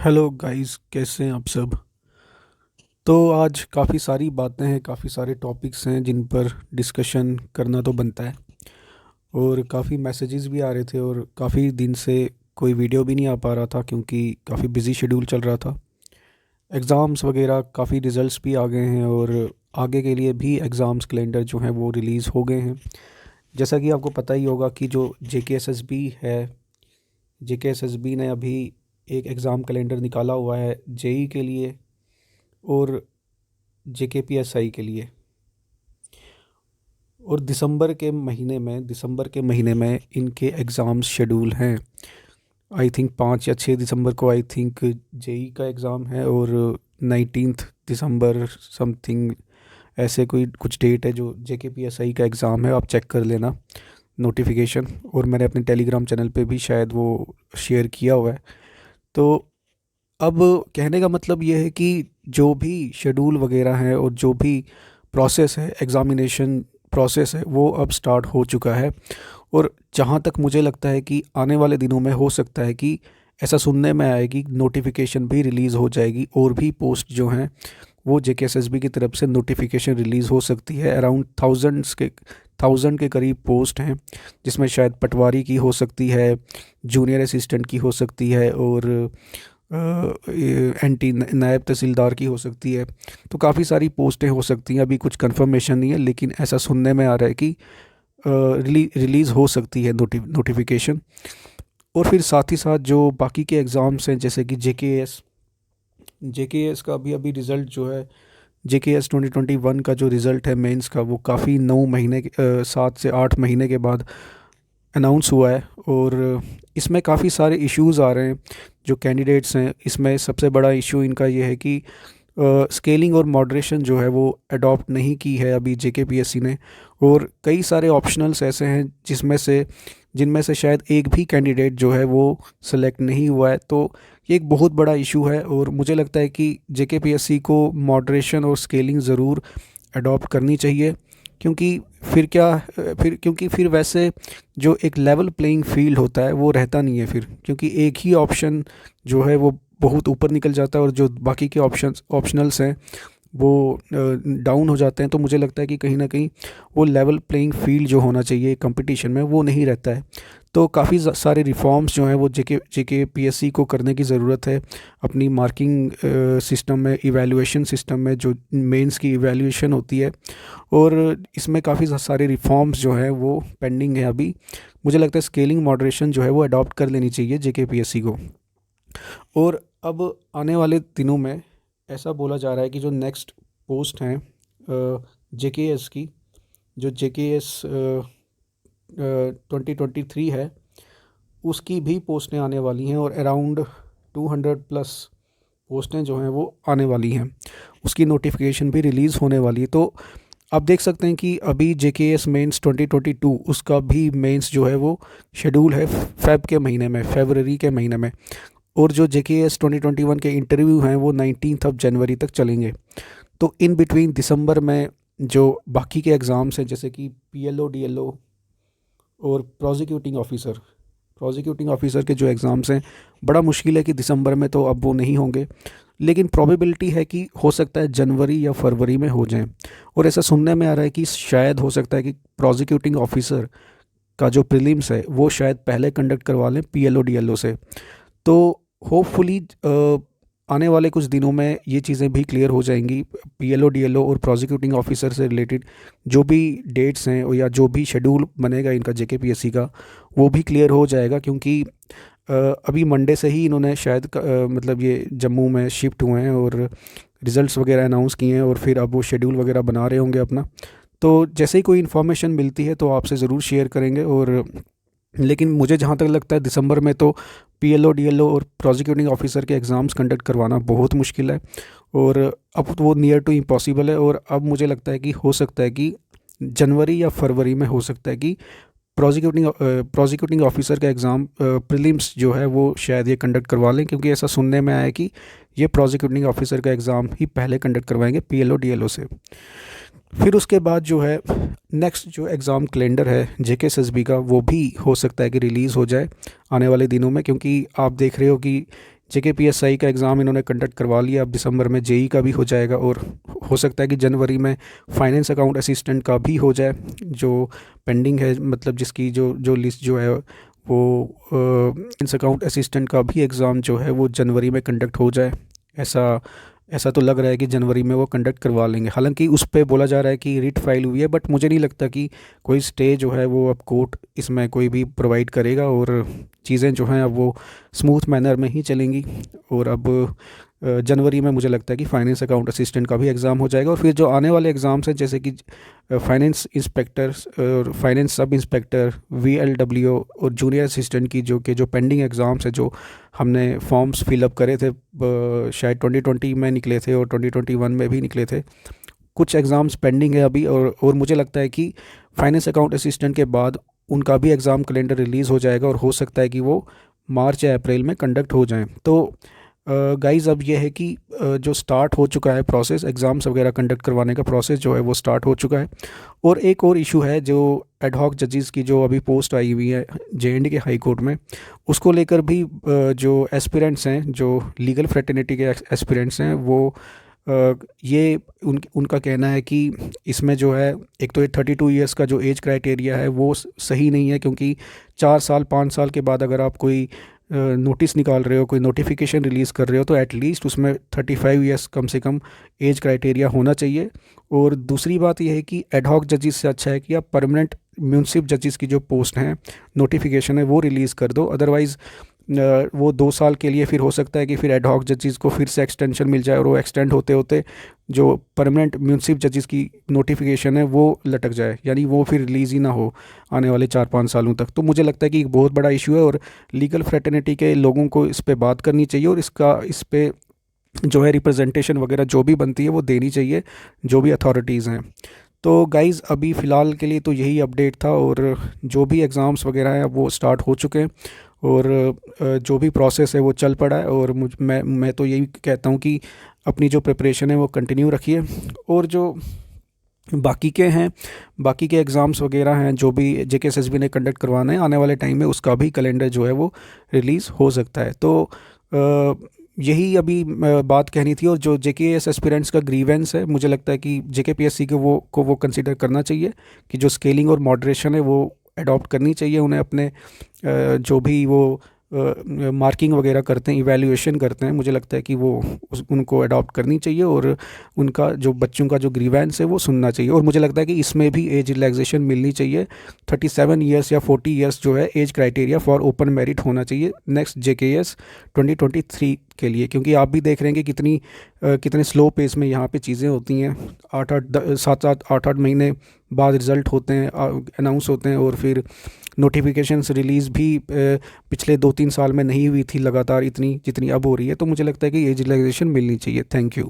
Hello guys, कैसे हैं आप सब। तो आज काफ़ी सारी बातें हैं, काफ़ी सारे टॉपिक्स हैं जिन पर डिस्कशन करना तो बनता है। और काफ़ी मैसेजेस भी आ रहे थे और काफ़ी दिन से कोई वीडियो भी नहीं आ पा रहा था क्योंकि काफ़ी बिजी शेड्यूल चल रहा था। एग्ज़ाम्स वगैरह काफ़ी रिज़ल्ट्स भी आ गए हैं और आगे के लिए भी एग्ज़ाम्स कैलेंडर जो हैं वो रिलीज़ हो गए हैं। जैसा कि आपको पता ही होगा कि जो जेकेएसएसबी है, जेकेएसएसबी ने अभी एक एग्ज़ाम कैलेंडर निकाला हुआ है जेई के लिए और जेकेपीएसआई के लिए। और दिसंबर के महीने में इनके एग्ज़ाम्स शेड्यूल हैं। आई थिंक 5 या 6 दिसंबर को आई थिंक जेई का एग्ज़ाम है और 19 दिसंबर समथिंग ऐसे कोई कुछ डेट है जो जेकेपीएसआई का एग्ज़ाम है। आप चेक कर लेना नोटिफिकेशन, और मैंने अपने टेलीग्राम चैनल पे भी शायद वो शेयर किया हुआ है। तो अब कहने का मतलब ये है कि जो भी शेड्यूल वगैरह है और जो भी प्रोसेस है, एग्ज़ामिनेशन प्रोसेस है, वो अब स्टार्ट हो चुका है। और जहाँ तक मुझे लगता है कि आने वाले दिनों में हो सकता है कि ऐसा सुनने में आएगी, नोटिफिकेशन भी रिलीज़ हो जाएगी और भी पोस्ट जो हैं वो जेकेएसएसबी की तरफ से नोटिफिकेशन रिलीज़ हो सकती है। अराउंड थाउजेंड के करीब पोस्ट हैं जिसमें शायद पटवारी की हो सकती है, जूनियर असिस्टेंट की हो सकती है और एंटी नायब तहसीलदार की हो सकती है। तो काफ़ी सारी पोस्टें हो सकती हैं, अभी कुछ कंफर्मेशन नहीं है लेकिन ऐसा सुनने में आ रहा है कि रिलीज़ हो सकती है नोटिफिकेशन। और फिर साथ ही साथ जो बाकी के एग्ज़ाम्स हैं जैसे कि जेकेएस का अभी अभी रिज़ल्ट जो है, जेकेएस 2021 का जो रिज़ल्ट है मेंस का, वो काफ़ी 7 से 8 महीने के बाद अनाउंस हुआ है। और इसमें काफ़ी सारे इश्यूज़ आ रहे हैं जो कैंडिडेट्स हैं। इसमें सबसे बड़ा इशू इनका ये है कि स्केलिंग और मॉडरेशन जो है वो अडॉप्ट नहीं की है अभी जेकेपीएससी ने। और कई सारे ऑप्शनल्स ऐसे हैं जिनमें से शायद एक भी कैंडिडेट जो है वो सिलेक्ट नहीं हुआ है। तो ये एक बहुत बड़ा इशू है और मुझे लगता है कि जेकेपीएससी को मॉडरेशन और स्केलिंग ज़रूर अडॉप्ट करनी चाहिए। क्योंकि फिर वैसे जो एक लेवल प्लेइंग फील्ड होता है वो रहता नहीं है फिर, क्योंकि एक ही ऑप्शन जो है वो बहुत ऊपर निकल जाता है और जो बाकी के ऑप्शनल्स हैं वो डाउन हो जाते हैं। तो मुझे लगता है कि कहीं ना कहीं वो लेवल प्लेइंग फील्ड जो होना चाहिए कंपटीशन में वो नहीं रहता है। तो काफ़ी सारे रिफॉर्म्स जो हैं वो जेके पीएससी को करने की ज़रूरत है अपनी मार्किंग सिस्टम में, इवैल्यूएशन सिस्टम में, जो मेंस की इवैल्यूएशन होती है। और इसमें काफ़ी सारे रिफॉर्म्स जो हैं वो पेंडिंग है अभी। मुझे लगता है स्केलिंग मॉडरेशन जो है वो अडॉप्ट कर लेनी चाहिए जेके पीएससी को। और अब आने वाले दिनों में ऐसा बोला जा रहा है कि जो नेक्स्ट पोस्ट हैं जेकेएस की, जो जेकेएस 2023 है, उसकी भी पोस्टें आने वाली हैं और अराउंड 200+ पोस्टें जो हैं वो आने वाली हैं। उसकी नोटिफिकेशन भी रिलीज़ होने वाली है। तो आप देख सकते हैं कि अभी जेकेएस मेंस 2022 उसका भी मेंस जो है वो शेड्यूल है फरवरी के महीने में। और जो जेकेएस 2021 के इंटरव्यू हैं वो 19 जनवरी तक चलेंगे। तो इन बिटवीन दिसंबर में जो बाकी के एग्ज़ाम्स हैं जैसे कि पीएलओ डीएलओ और प्रोसिक्यूटिंग ऑफिसर के जो एग्ज़ाम्स हैं, बड़ा मुश्किल है कि दिसंबर में तो अब वो नहीं होंगे, लेकिन प्रोबेबिलिटी है कि हो सकता है जनवरी या फरवरी में हो जाएं। और ऐसा सुनने में आ रहा है कि शायद हो सकता है कि प्रोसिक्यूटिंग ऑफिसर का जो प्रीलिम्स है वो शायद पहले कंडक्ट करवा लें पीएलओ डीएलओ से। तो होपफुली आने वाले कुछ दिनों में ये चीज़ें भी क्लियर हो जाएंगी। पीएलओ डीएलओ और प्रोसिक्यूटिंग ऑफिसर से रिलेटेड जो भी डेट्स हैं या जो भी शेड्यूल बनेगा इनका जेकेपीएससी का, वो भी क्लियर हो जाएगा। क्योंकि अभी मंडे से ही इन्होंने शायद मतलब ये जम्मू में शिफ्ट हुए हैं और रिज़ल्ट्स वगैरह अनाउंस किए हैं और फिर अब वो शेड्यूल वगैरह बना रहे होंगे अपना। तो जैसे ही कोई इन्फॉर्मेशन मिलती है तो आपसे ज़रूर शेयर करेंगे। और लेकिन मुझे जहाँ तक लगता है दिसंबर में तो पीएलओ डीएलओ और प्रोसिक्यूटिंग ऑफिसर के एग्ज़ाम्स कंडक्ट करवाना बहुत मुश्किल है और अब तो वो नियर टू इम्पॉसिबल है। और अब मुझे लगता है कि हो सकता है कि जनवरी या फरवरी में हो सकता है कि प्रोसिक्यूटिंग ऑफिसर का एग्ज़ाम प्रीलिम्स जो है वो शायद ये कंडक्ट करवा लें, क्योंकि ऐसा सुनने में आया है कि ये प्रोसिक्यूटिंग ऑफिसर का एग्ज़ाम ही पहले कंडक्ट करवाएंगे पीएलओ डीएलओ से। फिर उसके बाद जो है नेक्स्ट जो एग्ज़ाम कैलेंडर है जेकेएसएसबी का, वो भी हो सकता है कि रिलीज़ हो जाए आने वाले दिनों में। क्योंकि आप देख रहे हो कि JKPSI का एग्ज़ाम इन्होंने कंडक्ट करवा लिया, अब दिसंबर में JEE का भी हो जाएगा, और हो सकता है कि जनवरी में फाइनेंस अकाउंट असिस्टेंट का भी हो जाए, जो पेंडिंग है, मतलब जिसकी जो जो लिस्ट जो है वो फाइनेंस अकाउंट असिस्टेंट का भी एग्ज़ाम जो है वो जनवरी में कंडक्ट हो जाए। ऐसा ऐसा तो लग रहा है कि जनवरी में वो कंडक्ट करवा लेंगे। हालांकि उस पे बोला जा रहा है कि रिट फाइल हुई है, बट मुझे नहीं लगता कि कोई स्टे जो है वो अब कोर्ट इसमें कोई भी प्रोवाइड करेगा, और चीज़ें जो हैं अब वो स्मूथ मैनर में ही चलेंगी। और अब जनवरी में मुझे लगता है कि फाइनेंस अकाउंट असिस्टेंट का भी एग्ज़ाम हो जाएगा, और फिर जो आने वाले एग्ज़ाम्स हैं जैसे कि फाइनेंस इंस्पेक्टर और फाइनेंस सब इंस्पेक्टर, VLWO और जूनियर असिस्टेंट की जो पेंडिंग एग्ज़ाम्स हैं, जो हमने फॉर्म्स फिलअप करे थे, शायद 2020 में निकले थे और 2021 में भी निकले थे, कुछ एग्ज़ाम्स पेंडिंग है अभी। और मुझे लगता है कि फाइनेंस अकाउंट असिस्टेंट के बाद उनका भी एग्ज़ाम कैलेंडर रिलीज़ हो जाएगा, और हो सकता है कि वो मार्च या अप्रैल में कंडक्ट हो जाएं। तो गाइज़ अब ये है कि जो स्टार्ट हो चुका है प्रोसेस, एग्ज़ाम्स वगैरह कंडक्ट करवाने का प्रोसेस जो है वो स्टार्ट हो चुका है। और एक और इशू है, जो एडहॉक जजेस की जो अभी पोस्ट आई हुई है JND के हाई कोर्ट में, उसको लेकर भी जो एस्पिरेंट्स हैं, जो लीगल फ्रेटर्निटी के एस्पिरेंट्स हैं, वो ये उनका कहना है कि इसमें जो है, एक तो ये 32 ईयर्स का जो एज क्राइटेरिया है वो सही नहीं है, क्योंकि 4 साल 5 साल के बाद अगर आप कोई नोटिस निकाल रहे हो, कोई नोटिफिकेशन रिलीज़ कर रहे हो, तो एटलीस्ट उसमें 35 ईयर्स कम से कम एज क्राइटेरिया होना चाहिए। और दूसरी बात यह है कि एडहॉक जजेस से अच्छा है कि आप परमानेंट म्यूनसिप जजेस की जो पोस्ट हैं, नोटिफिकेशन है, वो रिलीज़ कर दो। अदरवाइज़ वो 2 साल के लिए फिर हो सकता है कि फिर एडहॉक जजेस को फिर से एक्सटेंशन मिल जाए, और वो एक्सटेंड होते होते जो परमानेंट म्यूनसिप जजेस की नोटिफिकेशन है वो लटक जाए, यानी वो फिर रिलीज़ ही ना हो आने वाले 4-5 सालों तक। तो मुझे लगता है कि एक बहुत बड़ा इशू है, और लीगल फ्रेटर्निटी के लोगों को इस पे बात करनी चाहिए, और इस पे जो है रिप्रेजेंटेशन वगैरह जो भी बनती है वो देनी चाहिए, जो भी अथॉरिटीज़ हैं। तो गाइज़ अभी फ़िलहाल के लिए तो यही अपडेट था, और जो भी एग्ज़ाम्स वगैरह हैं वो स्टार्ट हो चुके हैं, और जो भी प्रोसेस है वो चल पड़ा है। और मैं तो यही कहता हूँ कि अपनी जो प्रिपरेशन है वो कंटिन्यू रखिए, और जो बाकी के हैं, बाकी के एग्ज़ाम्स वगैरह हैं जो भी JKSSB ने कंडक्ट करवाना है आने वाले टाइम में, उसका भी कैलेंडर जो है वो रिलीज़ हो सकता है। तो यही अभी बात कहनी थी। और जो JKS एस्पिरेंट्स का ग्रीवेंस है, मुझे लगता है कि JKPSC को वो कंसिडर करना चाहिए कि जो स्केलिंग और मॉडरेशन है वो अडॉप्ट करनी चाहिए उन्हें, अपने जो भी वो मार्किंग वगैरह करते हैं, इवैल्यूएशन करते हैं, मुझे लगता है कि वो उनको अडॉप्ट करनी चाहिए, और उनका जो बच्चों का जो ग्रीवेंस है वो सुनना चाहिए। और मुझे लगता है कि इसमें भी एज रिलैक्सेशन मिलनी चाहिए। 37 ईयर्स या 40 ईयर्स जो है age criteria for open merit होना चाहिए नेक्स्ट JKS 2023 के लिए, क्योंकि आप भी देख रहे हैं कि कितने स्लो पेस में यहाँ पे चीज़ें होती हैं। 8-8 महीने बाद रिज़ल्ट होते हैं, अनाउंस होते हैं, और फिर नोटिफिकेशंस रिलीज़ भी पिछले 2-3 साल में नहीं हुई थी लगातार इतनी जितनी अब हो रही है। तो मुझे लगता है कि एज रिलैक्सेशन मिलनी चाहिए। Thank you.